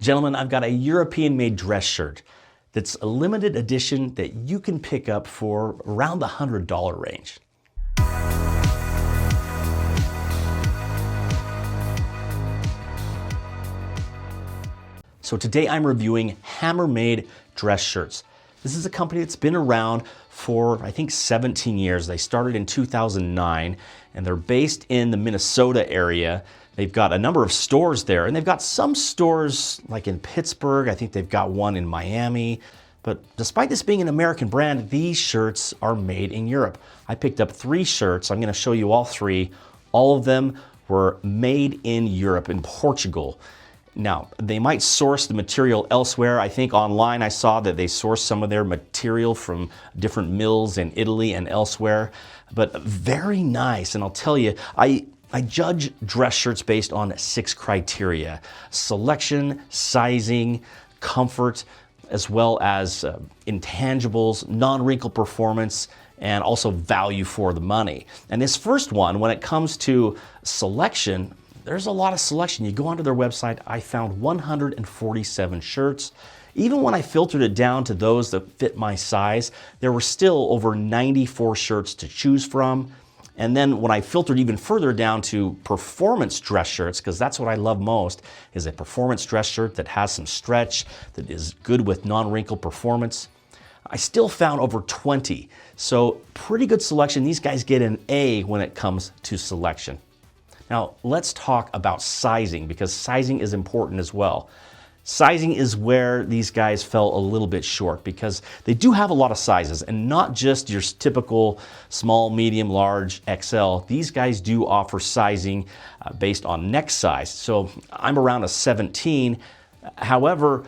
Gentlemen, I've got a European-made dress shirt that's a limited edition that you can pick up for around the $100 range. So today I'm reviewing Hammer-made dress shirts. This is a company that's been around for, I think, 17 years. They started in 2009, and they're based in the Minnesota area. They've got a number of stores there, and they've got some stores like in Pittsburgh. I think they've got one in Miami. But despite this being an American brand, these shirts are made in Europe. I picked up 3 shirts. I'm going to show you all 3. All of them were made in Europe, in Portugal. Now, they might source the material elsewhere. I think online I saw that they source some of their material from different mills in Italy and elsewhere. But very nice, and I'll tell you, I judge dress shirts based on 6 criteria: selection, sizing, comfort, as well as intangibles, non-wrinkle performance, and also value for the money. And this first one, when it comes to selection, there's a lot of selection. You go onto their website, I found 147 shirts. Even when I filtered it down to those that fit my size, there were still over 94 shirts to choose from. And then when I filtered even further down to performance dress shirts, because that's what I love most, is a performance dress shirt that has some stretch, that is good with non-wrinkle performance, I still found over 20. So pretty good selection. These guys get an A when it comes to selection. Now let's talk about sizing, because sizing is important as well. Sizing is where these guys fell a little bit short, because they do have a lot of sizes, and not just your typical small, medium, large, XL. These guys do offer sizing based on neck size. So I'm around a 17. However,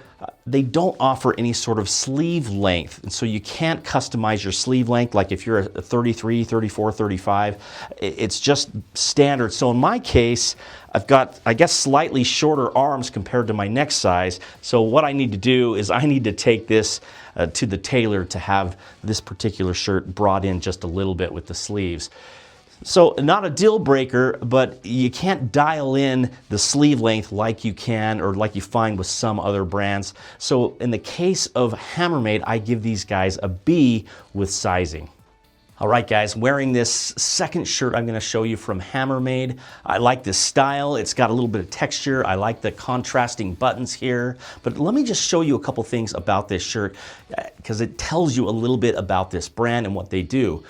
they don't offer any sort of sleeve length, and so you can't customize your sleeve length. Like if you're a 33, 34, 35, it's just standard. So in my case, I've got, I guess, slightly shorter arms compared to my neck size. So what I need to do is I need to take this to the tailor to have this particular shirt brought in just a little bit with the sleeves. So not a deal breaker, but you can't dial in the sleeve length like you can or like you find with some other brands. So in the case of Hammer-Made, I give these guys a B with sizing. All right, guys, wearing this second shirt I'm going to show you from Hammer-Made. I like this style. It's got a little bit of texture. I like the contrasting buttons here. But let me just show you a couple things about this shirt, because it tells you a little bit about this brand and what they do.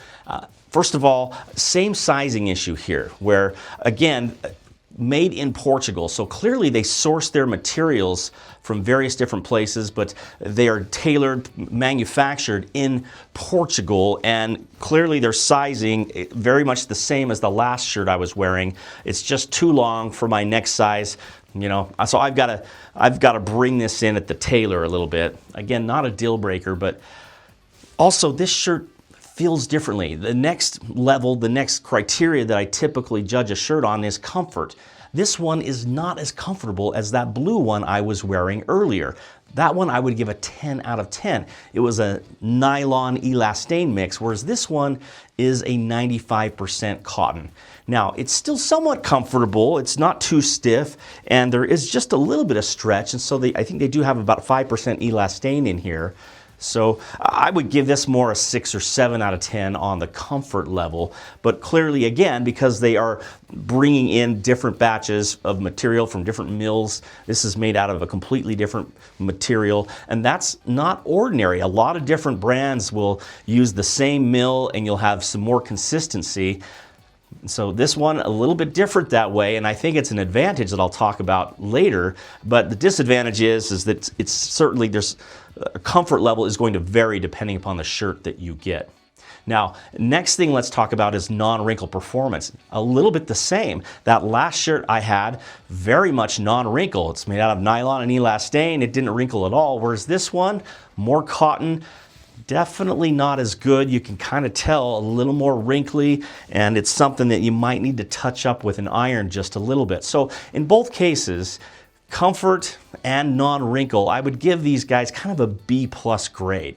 First of all, same sizing issue here, where, again, made in Portugal. So clearly they source their materials from various different places, but they are tailored, manufactured in Portugal, and clearly their sizing very much the same as the last shirt I was wearing. It's just too long for my neck size, you know. So I've got to bring this in at the tailor a little bit. Again, not a deal breaker, but also this shirt feels differently. The next level, the next criteria that I typically judge a shirt on is comfort. This one is not as comfortable as that blue one I was wearing earlier. That one I would give a 10 out of 10. It was a nylon elastane mix, whereas this one is a 95% cotton. Now, it's still somewhat comfortable. It's not too stiff, and there is just a little bit of stretch, and so I think they do have about 5% elastane in here. So I would give this more a 6 or 7 out of 10 on the comfort level. But clearly, again, because they are bringing in different batches of material from different mills, this is made out of a completely different material. And that's not ordinary. A lot of different brands will use the same mill, and you'll have some more consistency. So this one a little bit different that way, and I think it's an advantage that I'll talk about later. But the disadvantage is that it's certainly, there's a comfort level is going to vary depending upon the shirt that you get. Now, next thing let's talk about is non-wrinkle performance. A little bit the same. That last shirt I had, very much non-wrinkle. It's made out of nylon and elastane. It didn't wrinkle at all, whereas this one, more cotton. Definitely not as good. You can kind of tell a little more wrinkly, and it's something that you might need to touch up with an iron just a little bit. So in both cases, comfort and non-wrinkle, I would give these guys kind of a B+ grade.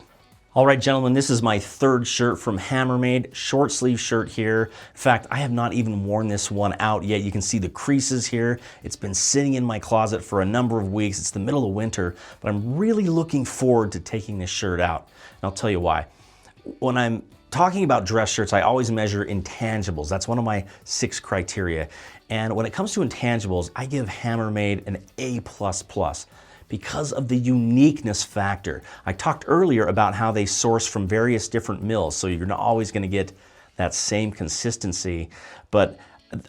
All right, gentlemen, this is my third shirt from Hammermade, short sleeve shirt here. In fact, I have not even worn this one out yet. You can see the creases here. It's been sitting in my closet for a number of weeks. It's the middle of winter, but I'm really looking forward to taking this shirt out. And I'll tell you why. When I'm talking about dress shirts, I always measure intangibles. That's one of my 6 criteria. And when it comes to intangibles, I give Hammermade an A++ because of the uniqueness factor. I talked earlier about how they source from various different mills, so you're not always going to get that same consistency. But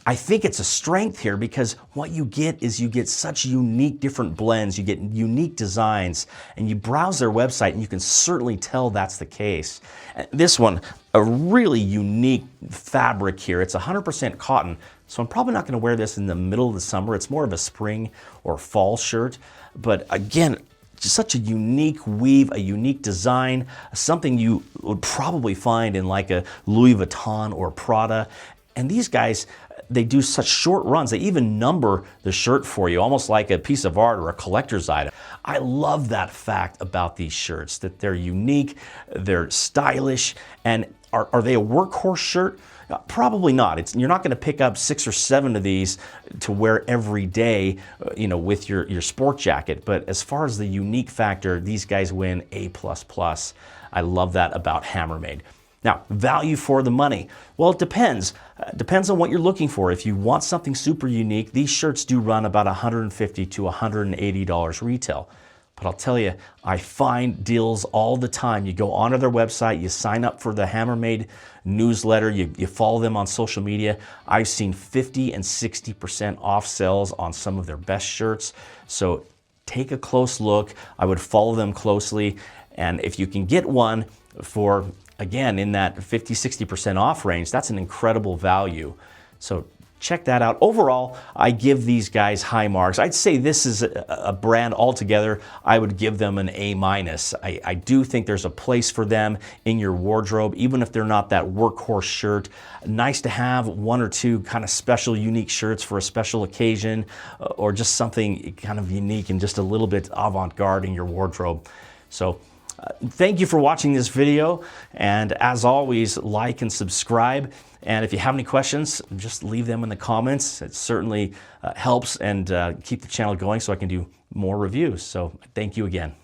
I think it's a strength here because what you get is you get such unique different blends, you get unique designs, and you browse their website and you can certainly tell that's the case. This one, a really unique fabric here. It's 100% cotton, so I'm probably not going to wear this in the middle of the summer. It's more of a spring or fall shirt. But again, just such a unique weave, a unique design, something you would probably find in like a Louis Vuitton or Prada. And these guys, they do such short runs. They even number the shirt for you, almost like a piece of art or a collector's item. I love that fact about these shirts, that they're unique, they're stylish, and are they a workhorse shirt? Probably not. You're not going to pick up 6 or 7 of these to wear every day, with your sport jacket. But as far as the unique factor, these guys win A++. I love that about Hammermade. Now, value for the money. Well, it depends. Depends on what you're looking for. If you want something super unique, these shirts do run about $150 to $180 retail. But I'll tell you, I find deals all the time. You go onto their website, you sign up for the Hammermade newsletter, you follow them on social media. I've seen 50 and 60% off sales on some of their best shirts. So take a close look. I would follow them closely. And if you can get one for, again, in that 50-60% off range, that's an incredible value. So check that out. Overall, I give these guys high marks. I'd say this is a brand altogether, I would give them an A-. I do think there's a place for them in your wardrobe, even if they're not that workhorse shirt. Nice to have 1 or 2 kind of special, unique shirts for a special occasion, or just something kind of unique and just a little bit avant-garde in your wardrobe. So thank you for watching this video, and as always, like and subscribe. And if you have any questions, just leave them in the comments. It certainly helps and keep the channel going so I can do more reviews. So thank you again.